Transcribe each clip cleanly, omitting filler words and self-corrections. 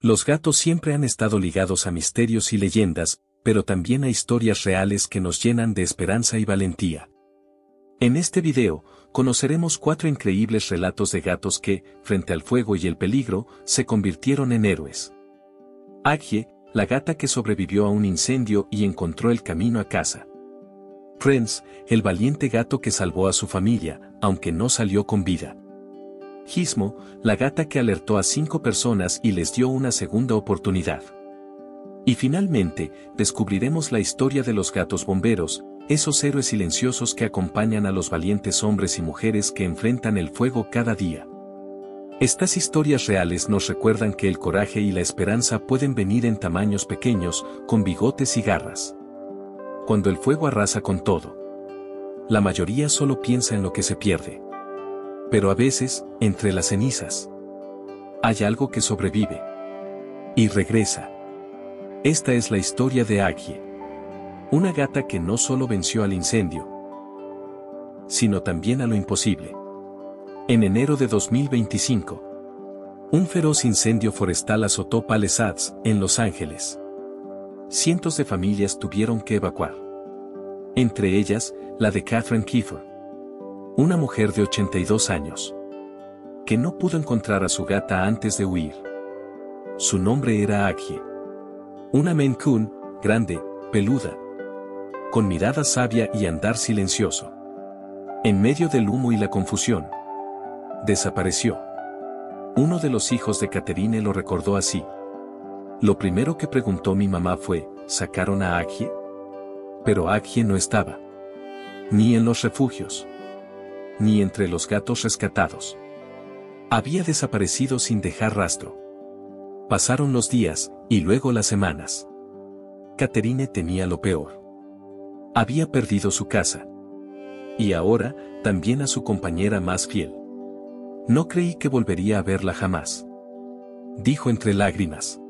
Los gatos siempre han estado ligados a misterios y leyendas, pero también a historias reales que nos llenan de esperanza y valentía. En este video, conoceremos 4 increíbles relatos de gatos que, frente al fuego y el peligro, se convirtieron en héroes. Aggie, la gata que sobrevivió a un incendio y encontró el camino a casa. Prince, el valiente gato que salvó a su familia, aunque no salió con vida. Gizmo, la gata que alertó a 5 personas y les dio una segunda oportunidad. Y finalmente, descubriremos la historia de los gatos bomberos, esos héroes silenciosos que acompañan a los valientes hombres y mujeres que enfrentan el fuego cada día. Estas historias reales nos recuerdan que el coraje y la esperanza pueden venir en tamaños pequeños, con bigotes y garras. Cuando el fuego arrasa con todo, la mayoría solo piensa en lo que se pierde. Pero a veces, entre las cenizas, hay algo que sobrevive y regresa. Esta es la historia de Aggie, una gata que no solo venció al incendio, sino también a lo imposible. En enero de 2025, un feroz incendio forestal azotó Palisades, en Los Ángeles. Cientos de familias tuvieron que evacuar. Entre ellas, la de Catherine Kiefer, una mujer de 82 años, que no pudo encontrar a su gata antes de huir. Su nombre era Aggie, una Maine Coon, grande, peluda, con mirada sabia y andar silencioso. En medio del humo y la confusión, desapareció. Uno de los hijos de Catherine lo recordó así. Lo primero que preguntó mi mamá fue, ¿sacaron a Aggie? Pero Aggie no estaba. Ni en los refugios, ni entre los gatos rescatados. Había desaparecido sin dejar rastro. Pasaron los días, y luego las semanas. Catherine temía lo peor. Había perdido su casa. Y ahora, también a su compañera más fiel. No creí que volvería a verla jamás, dijo entre lágrimas.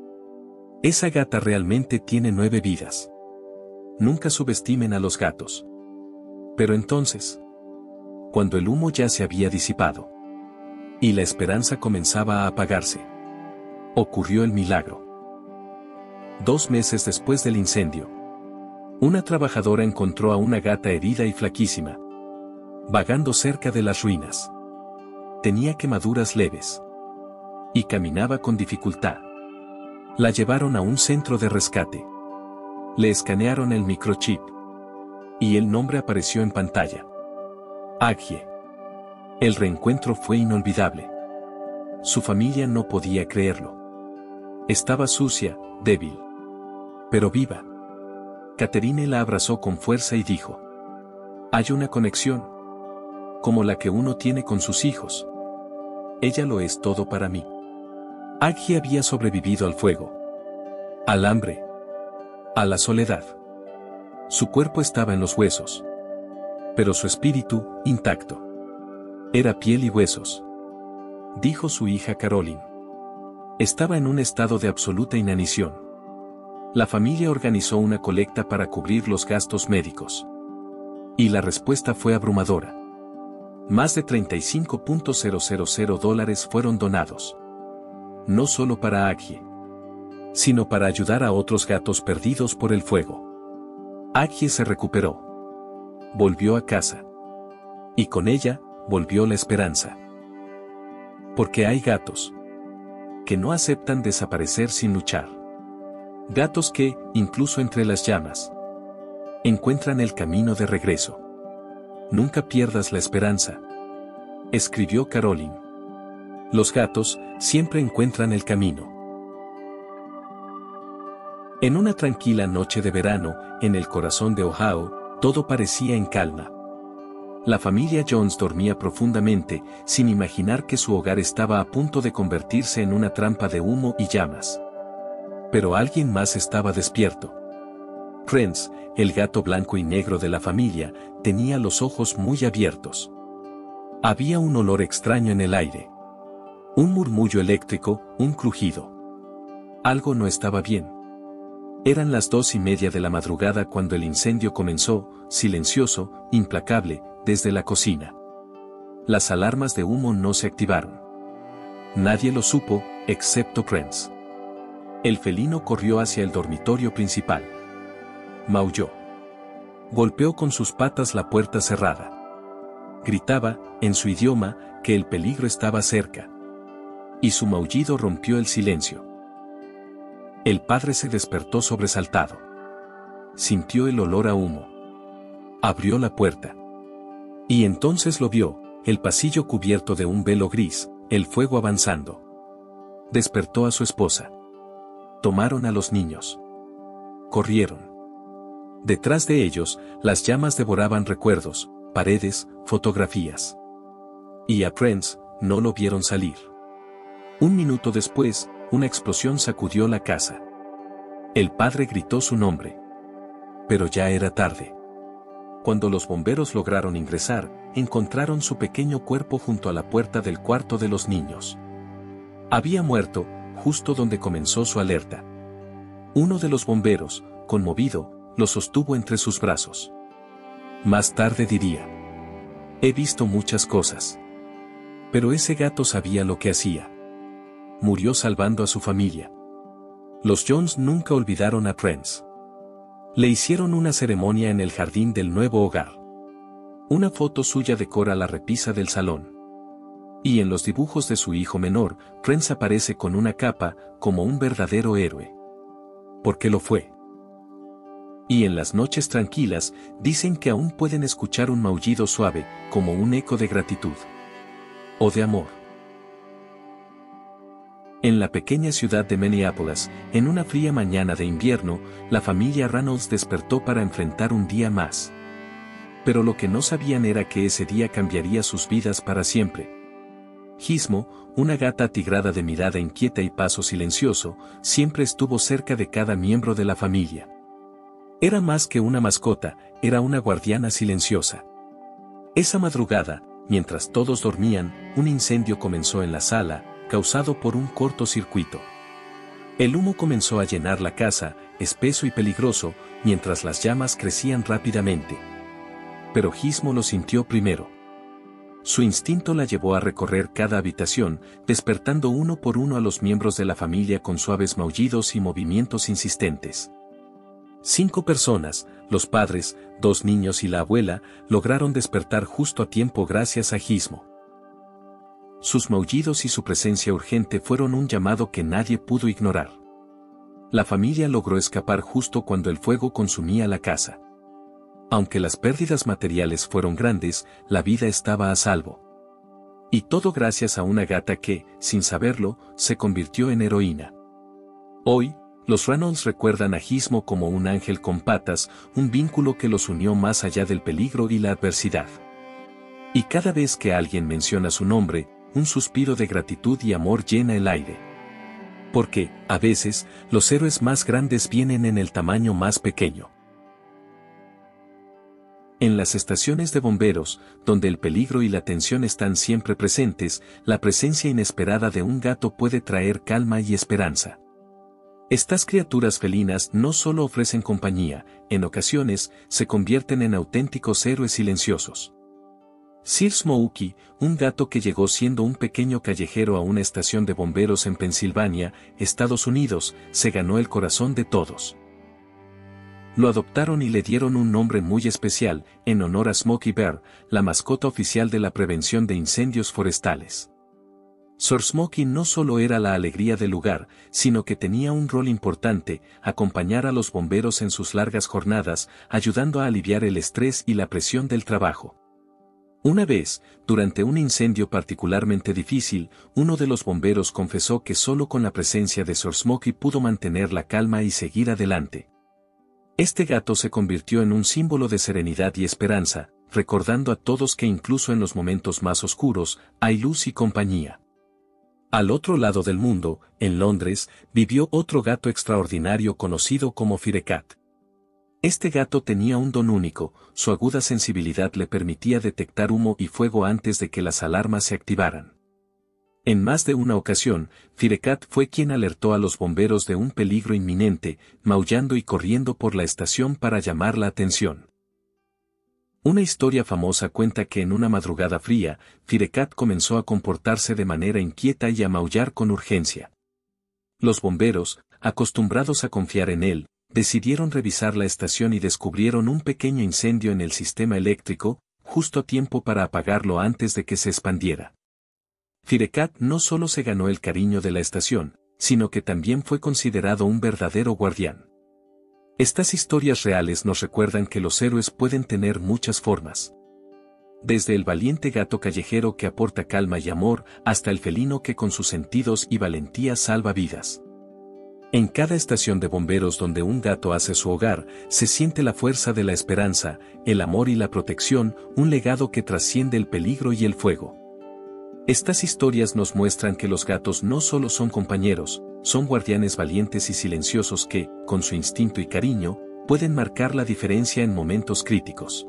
Esa gata realmente tiene 9 vidas. Nunca subestimen a los gatos. Pero entonces, cuando el humo ya se había disipado y la esperanza comenzaba a apagarse, ocurrió el milagro. 2 meses después del incendio, una trabajadora encontró a una gata herida y flaquísima, vagando cerca de las ruinas. Tenía quemaduras leves y caminaba con dificultad. La llevaron a un centro de rescate. Le escanearon el microchip y el nombre apareció en pantalla. Aggie. El reencuentro fue inolvidable. Su familia no podía creerlo. Estaba sucia, débil, pero viva. Catherine la abrazó con fuerza y dijo: hay una conexión, como la que uno tiene con sus hijos. Ella lo es todo para mí. Aggie había sobrevivido al fuego, al hambre, a la soledad. Su cuerpo estaba en los huesos, pero su espíritu, intacto. Era piel y huesos, dijo su hija Caroline. Estaba en un estado de absoluta inanición. La familia organizó una colecta para cubrir los gastos médicos. Y la respuesta fue abrumadora. Más de $35.000 fueron donados. No solo para Aggie, sino para ayudar a otros gatos perdidos por el fuego. Aggie se recuperó. Volvió a casa. Y con ella, volvió la esperanza. Porque hay gatos que no aceptan desaparecer sin luchar. Gatos que, incluso entre las llamas, encuentran el camino de regreso. Nunca pierdas la esperanza, escribió Caroline. Los gatos siempre encuentran el camino. En una tranquila noche de verano, en el corazón de Ohio, todo parecía en calma. La familia Jones dormía profundamente, sin imaginar que su hogar estaba a punto de convertirse en una trampa de humo y llamas. Pero alguien más estaba despierto. Prince, el gato blanco y negro de la familia, tenía los ojos muy abiertos. Había un olor extraño en el aire. Un murmullo eléctrico, un crujido. Algo no estaba bien. Eran las 2:30 de la madrugada cuando el incendio comenzó, silencioso, implacable, desde la cocina. Las alarmas de humo no se activaron. Nadie lo supo, excepto Prince. El felino corrió hacia el dormitorio principal. Maulló. Golpeó con sus patas la puerta cerrada. Gritaba, en su idioma, que el peligro estaba cerca. Y su maullido rompió el silencio. El padre se despertó sobresaltado. Sintió el olor a humo. Abrió la puerta. Y entonces lo vio, el pasillo cubierto de un velo gris, el fuego avanzando. Despertó a su esposa. Tomaron a los niños. Corrieron. Detrás de ellos, las llamas devoraban recuerdos, paredes, fotografías. Y a Prince, no lo vieron salir. Un minuto después, una explosión sacudió la casa. El padre gritó su nombre. Pero ya era tarde. Cuando los bomberos lograron ingresar, encontraron su pequeño cuerpo junto a la puerta del cuarto de los niños. Había muerto, justo donde comenzó su alerta. Uno de los bomberos, conmovido, lo sostuvo entre sus brazos. Más tarde diría: he visto muchas cosas. Pero ese gato sabía lo que hacía. Murió salvando a su familia. Los Jones nunca olvidaron a Prince. Le hicieron una ceremonia en el jardín del nuevo hogar. Una foto suya decora la repisa del salón. Y en los dibujos de su hijo menor, Prince aparece con una capa, como un verdadero héroe. Porque lo fue. Y en las noches tranquilas, dicen que aún pueden escuchar un maullido suave, como un eco de gratitud. O de amor. En la pequeña ciudad de Minneapolis, en una fría mañana de invierno, la familia Reynolds despertó para enfrentar un día más. Pero lo que no sabían era que ese día cambiaría sus vidas para siempre. Gizmo, una gata atigrada de mirada inquieta y paso silencioso, siempre estuvo cerca de cada miembro de la familia. Era más que una mascota, era una guardiana silenciosa. Esa madrugada, mientras todos dormían, un incendio comenzó en la sala, causado por un cortocircuito. El humo comenzó a llenar la casa, espeso y peligroso, mientras las llamas crecían rápidamente. Pero Gizmo lo sintió primero. Su instinto la llevó a recorrer cada habitación, despertando uno por uno a los miembros de la familia con suaves maullidos y movimientos insistentes. 5 personas, los padres, 2 niños y la abuela, lograron despertar justo a tiempo gracias a Gizmo. Sus maullidos y su presencia urgente fueron un llamado que nadie pudo ignorar. La familia logró escapar justo cuando el fuego consumía la casa. Aunque las pérdidas materiales fueron grandes, la vida estaba a salvo. Y todo gracias a una gata que, sin saberlo, se convirtió en heroína. Hoy, los Reynolds recuerdan a Gizmo como un ángel con patas, un vínculo que los unió más allá del peligro y la adversidad. Y cada vez que alguien menciona su nombre, un suspiro de gratitud y amor llena el aire. Porque, a veces, los héroes más grandes vienen en el tamaño más pequeño. En las estaciones de bomberos, donde el peligro y la tensión están siempre presentes, la presencia inesperada de un gato puede traer calma y esperanza. Estas criaturas felinas no solo ofrecen compañía, en ocasiones, se convierten en auténticos héroes silenciosos. Sir Smokey, un gato que llegó siendo un pequeño callejero a una estación de bomberos en Pensilvania, Estados Unidos, se ganó el corazón de todos. Lo adoptaron y le dieron un nombre muy especial, en honor a Smokey Bear, la mascota oficial de la prevención de incendios forestales. Sir Smokey no solo era la alegría del lugar, sino que tenía un rol importante, acompañar a los bomberos en sus largas jornadas, ayudando a aliviar el estrés y la presión del trabajo. Una vez, durante un incendio particularmente difícil, uno de los bomberos confesó que solo con la presencia de Sir Smokey pudo mantener la calma y seguir adelante. Este gato se convirtió en un símbolo de serenidad y esperanza, recordando a todos que incluso en los momentos más oscuros, hay luz y compañía. Al otro lado del mundo, en Londres, vivió otro gato extraordinario conocido como Firecat. Este gato tenía un don único, su aguda sensibilidad le permitía detectar humo y fuego antes de que las alarmas se activaran. En más de una ocasión, Firecat fue quien alertó a los bomberos de un peligro inminente, maullando y corriendo por la estación para llamar la atención. Una historia famosa cuenta que en una madrugada fría, Firecat comenzó a comportarse de manera inquieta y a maullar con urgencia. Los bomberos, acostumbrados a confiar en él, decidieron revisar la estación y descubrieron un pequeño incendio en el sistema eléctrico, justo a tiempo para apagarlo antes de que se expandiera. Firecat no solo se ganó el cariño de la estación, sino que también fue considerado un verdadero guardián. Estas historias reales nos recuerdan que los héroes pueden tener muchas formas. Desde el valiente gato callejero que aporta calma y amor, hasta el felino que con sus sentidos y valentía salva vidas. En cada estación de bomberos donde un gato hace su hogar, se siente la fuerza de la esperanza, el amor y la protección, un legado que trasciende el peligro y el fuego. Estas historias nos muestran que los gatos no solo son compañeros, son guardianes valientes y silenciosos que, con su instinto y cariño, pueden marcar la diferencia en momentos críticos.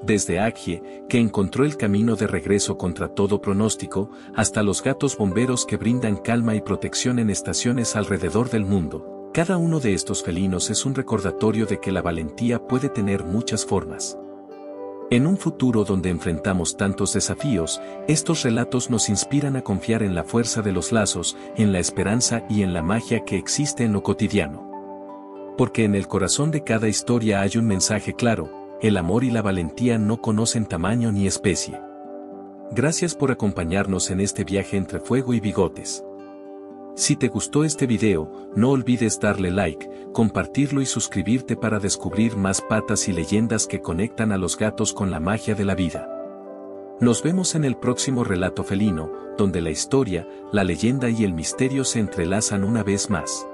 Desde Agie, que encontró el camino de regreso contra todo pronóstico, hasta los gatos bomberos que brindan calma y protección en estaciones alrededor del mundo, cada uno de estos felinos es un recordatorio de que la valentía puede tener muchas formas. En un futuro donde enfrentamos tantos desafíos, estos relatos nos inspiran a confiar en la fuerza de los lazos, en la esperanza y en la magia que existe en lo cotidiano. Porque en el corazón de cada historia hay un mensaje claro: el amor y la valentía no conocen tamaño ni especie. Gracias por acompañarnos en este viaje entre fuego y bigotes. Si te gustó este video, no olvides darle like, compartirlo y suscribirte para descubrir más patas y leyendas que conectan a los gatos con la magia de la vida. Nos vemos en el próximo relato felino, donde la historia, la leyenda y el misterio se entrelazan una vez más.